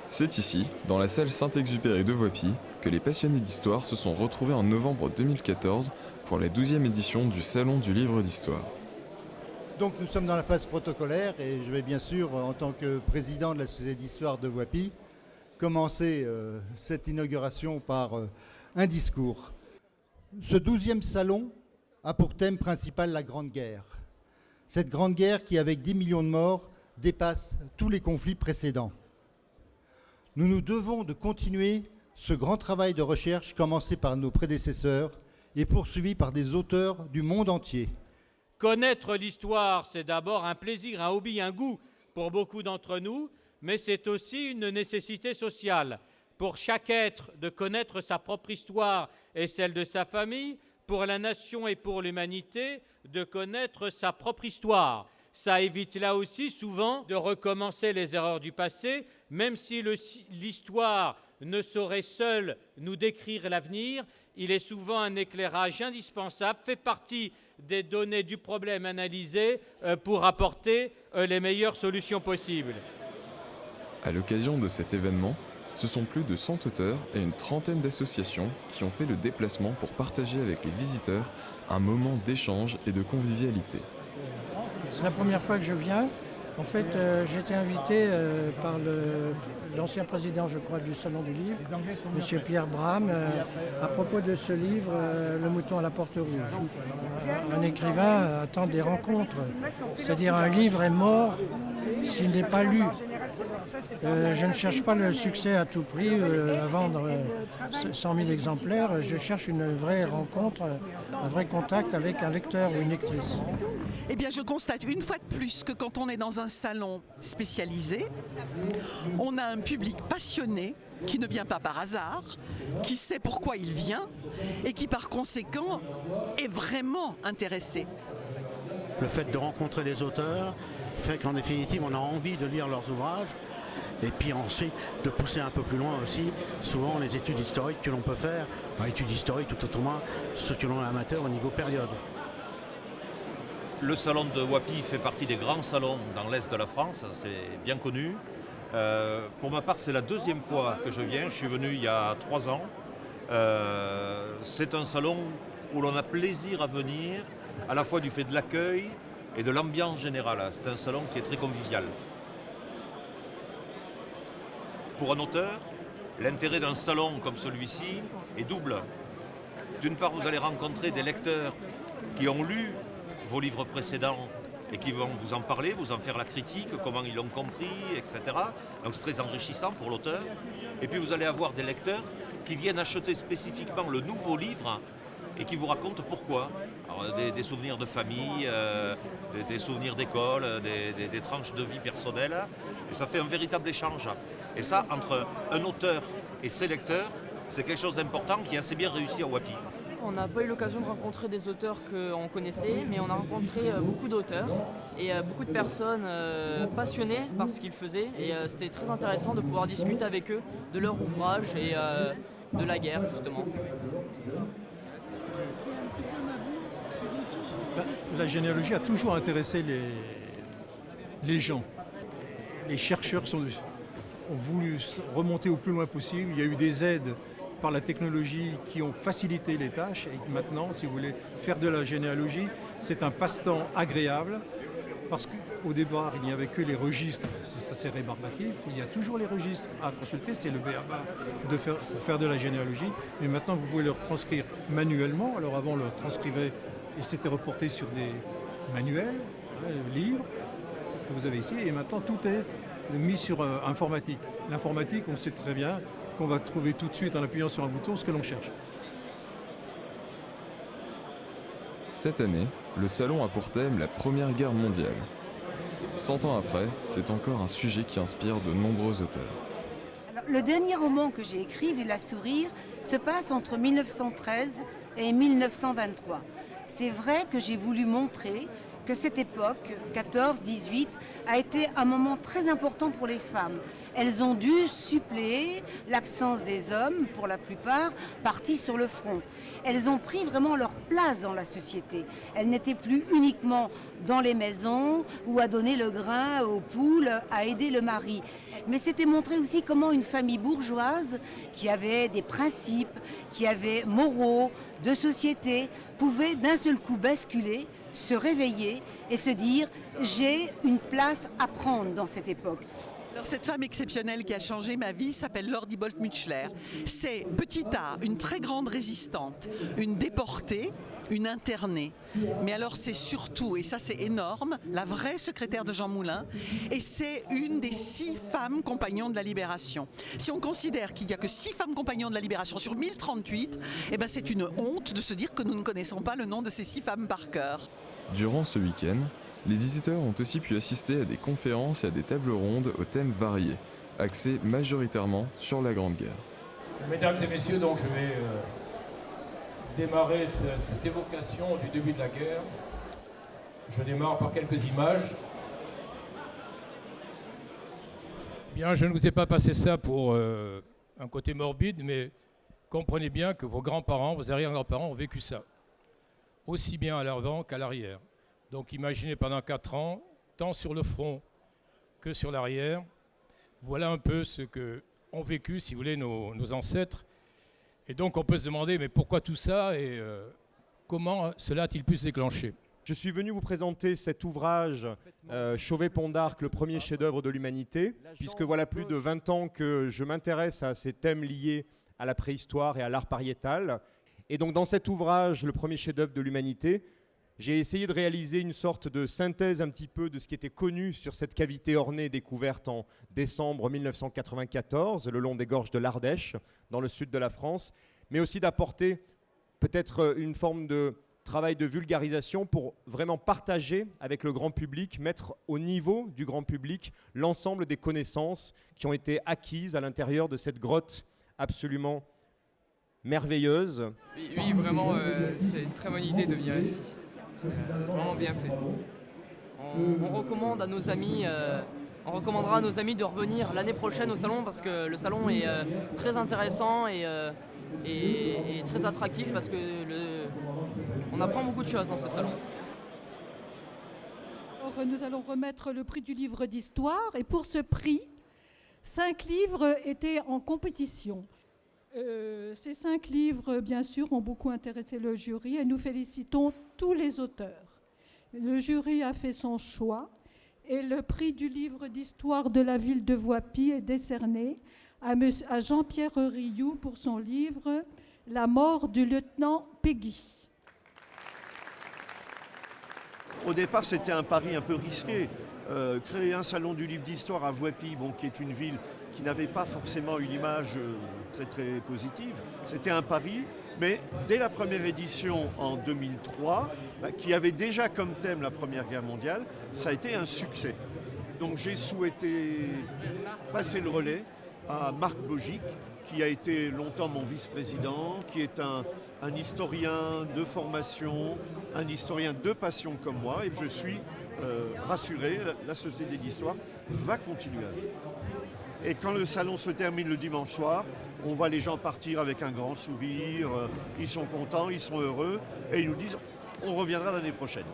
C'est ici, dans la salle Saint-Exupéry de Voipy, que les passionnés d'histoire se sont retrouvés en novembre 2014 pour la 12e édition du Salon du Livre d'Histoire. Donc nous sommes dans la phase protocolaire et je vais bien sûr, en tant que président de la Société d'Histoire de Voipy, commencer cette inauguration par un discours. Ce 12e salon a pour thème principal la Grande Guerre. Cette Grande Guerre qui, avec 10 millions de morts, dépasse tous les conflits précédents. Nous nous devons de continuer ce grand travail de recherche commencé par nos prédécesseurs et poursuivi par des auteurs du monde entier. Connaître l'histoire, c'est d'abord un plaisir, un hobby, un goût pour beaucoup d'entre nous, mais c'est aussi une nécessité sociale. Pour chaque être de connaître sa propre histoire et celle de sa famille, pour la nation et pour l'humanité, de connaître sa propre histoire. Ça évite là aussi souvent de recommencer les erreurs du passé, même si l'histoire ne saurait seule nous décrire l'avenir, il est souvent un éclairage indispensable, fait partie des données du problème analysé pour apporter les meilleures solutions possibles. À l'occasion de cet événement, ce sont plus de 100 auteurs et une trentaine d'associations qui ont fait le déplacement pour partager avec les visiteurs un moment d'échange et de convivialité. C'est la première fois que je viens. En fait, j'ai été invité par l'ancien président, je crois, du Salon du Livre, M. Pierre Bram, à propos de ce livre, Le mouton à la porte rouge. Un écrivain attend des rencontres, c'est-à-dire un livre est mort s'il n'est pas lu. Je ne cherche pas le succès à tout prix, à vendre 100 000 exemplaires. Je cherche une vraie rencontre, un vrai contact avec un lecteur ou une lectrice. Eh bien, je constate une fois de plus que quand on est dans un salon spécialisé, on a un public passionné qui ne vient pas par hasard, qui sait pourquoi il vient et qui par conséquent est vraiment intéressé. Le fait de rencontrer les auteurs fait qu'en définitive on a envie de lire leurs ouvrages et puis ensuite de pousser un peu plus loin aussi, souvent les études historiques que l'on peut faire, enfin études historiques tout autrement, ceux que l'on est amateur au niveau période. Le salon de Voipy fait partie des grands salons dans l'Est de la France, c'est bien connu. Pour ma part, c'est la deuxième fois que je viens. Je suis venu il y a 3 ans. C'est un salon où l'on a plaisir à venir, à la fois du fait de l'accueil et de l'ambiance générale. C'est un salon qui est très convivial. Pour un auteur, l'intérêt d'un salon comme celui-ci est double. D'une part, vous allez rencontrer des lecteurs qui ont lu vos livres précédents et qui vont vous en parler, vous en faire la critique, comment ils l'ont compris, etc. Donc c'est très enrichissant pour l'auteur. Et puis vous allez avoir des lecteurs qui viennent acheter spécifiquement le nouveau livre et qui vous racontent pourquoi. Alors, des souvenirs de famille, des souvenirs d'école, des tranches de vie personnelles. Et ça fait un véritable échange. Et ça, entre un auteur et ses lecteurs, c'est quelque chose d'important qui est assez bien réussi à Voipy. On n'a pas eu l'occasion de rencontrer des auteurs qu'on connaissait, mais on a rencontré beaucoup d'auteurs et beaucoup de personnes passionnées par ce qu'ils faisaient. Et c'était très intéressant de pouvoir discuter avec eux de leur ouvrage et de la guerre, justement. La généalogie a toujours intéressé les gens. Les chercheurs ont voulu remonter au plus loin possible. Il y a eu des aides par la technologie qui ont facilité les tâches et maintenant, si vous voulez faire de la généalogie, c'est un passe-temps agréable parce qu'au départ, il n'y avait que les registres, c'est assez rébarbatif, il y a toujours les registres à consulter, c'est le b.a.-ba pour faire de la généalogie, mais maintenant vous pouvez le transcrire manuellement, alors avant on le transcrivait et c'était reporté sur des manuels, livres que vous avez ici, et maintenant tout est mis sur informatique. L'informatique, on sait très bien qu'on va trouver tout de suite en appuyant sur un bouton ce que l'on cherche. Cette année, le salon a pour thème la Première Guerre mondiale. 100 ans après, c'est encore un sujet qui inspire de nombreux auteurs. Alors, le dernier roman que j'ai écrit, Villa Sourire, se passe entre 1913 et 1923. C'est vrai que j'ai voulu montrer que cette époque, 14-18, a été un moment très important pour les femmes. Elles ont dû suppléer l'absence des hommes, pour la plupart, partis sur le front. Elles ont pris vraiment leur place dans la société. Elles n'étaient plus uniquement dans les maisons ou à donner le grain aux poules, à aider le mari. mais c'était montrer aussi comment une famille bourgeoise qui avait des principes, qui avait moraux, de société, pouvait d'un seul coup basculer, se réveiller et se dire « j'ai une place à prendre dans cette époque ». Alors cette femme exceptionnelle qui a changé ma vie s'appelle Lord Diebold Mutchler. C'est petit a, une très grande résistante, une déportée, une internée. Mais alors c'est surtout, et ça c'est énorme, la vraie secrétaire de Jean Moulin, et c'est une des 6 femmes compagnons de la Libération. Si on considère qu'il n'y a que 6 femmes compagnons de la Libération sur 1038, eh ben c'est une honte de se dire que nous ne connaissons pas le nom de ces 6 femmes par cœur. Durant ce week-end, les visiteurs ont aussi pu assister à des conférences et à des tables rondes aux thèmes variés, axés majoritairement sur la Grande Guerre. Mesdames et messieurs, donc je vais démarrer cette évocation du début de la guerre. Je démarre par quelques images. Bien, je ne vous ai pas passé ça pour un côté morbide, mais comprenez bien que vos grands-parents, vos arrière-grands-parents ont vécu ça, aussi bien à l'avant qu'à l'arrière. Donc imaginez pendant 4 ans, tant sur le front que sur l'arrière, voilà un peu ce qu'ont vécu, si vous voulez, nos ancêtres. Et donc on peut se demander, mais pourquoi tout ça et comment cela a-t-il pu se déclencher ? Je suis venu vous présenter cet ouvrage Chauvet-Pont d'Arc, le premier chef-d'œuvre de l'humanité, puisque voilà plus de 20 ans que je m'intéresse à ces thèmes liés à la préhistoire et à l'art pariétal. Et donc dans cet ouvrage, le premier chef-d'œuvre de l'humanité, j'ai essayé de réaliser une sorte de synthèse un petit peu de ce qui était connu sur cette cavité ornée découverte en décembre 1994, le long des gorges de l'Ardèche, dans le sud de la France, mais aussi d'apporter peut-être une forme de travail de vulgarisation pour vraiment partager avec le grand public, mettre au niveau du grand public l'ensemble des connaissances qui ont été acquises à l'intérieur de cette grotte absolument merveilleuse. Oui, vraiment, c'est une très bonne idée de venir ici. C'est vraiment bien fait. On recommande à nos amis, on recommandera à nos amis de revenir l'année prochaine au salon parce que le salon est très intéressant et très attractif parce que on apprend beaucoup de choses dans ce salon. Alors, nous allons remettre le prix du livre d'histoire et pour ce prix, 5 livres étaient en compétition. Ces 5 livres, bien sûr, ont beaucoup intéressé le jury et nous félicitons tous les auteurs. Le jury a fait son choix et le prix du livre d'histoire de la ville de Voipy est décerné à Jean-Pierre Rioux pour son livre « La mort du lieutenant Péguy ». Au départ, c'était un pari un peu risqué. Créer un salon du livre d'histoire à Voipy, qui est une ville qui n'avait pas forcément une image très très positive. C'était un pari, mais dès la première édition en 2003, qui avait déjà comme thème la Première Guerre mondiale, ça a été un succès. Donc j'ai souhaité passer le relais à Marc Bogic, qui a été longtemps mon vice-président, qui est un historien de formation, un historien de passion comme moi, et je suis rassuré, la Société d'Histoire va continuer à vivre. Et quand le salon se termine le dimanche soir, on voit les gens partir avec un grand sourire, ils sont contents, ils sont heureux, et ils nous disent on reviendra l'année prochaine.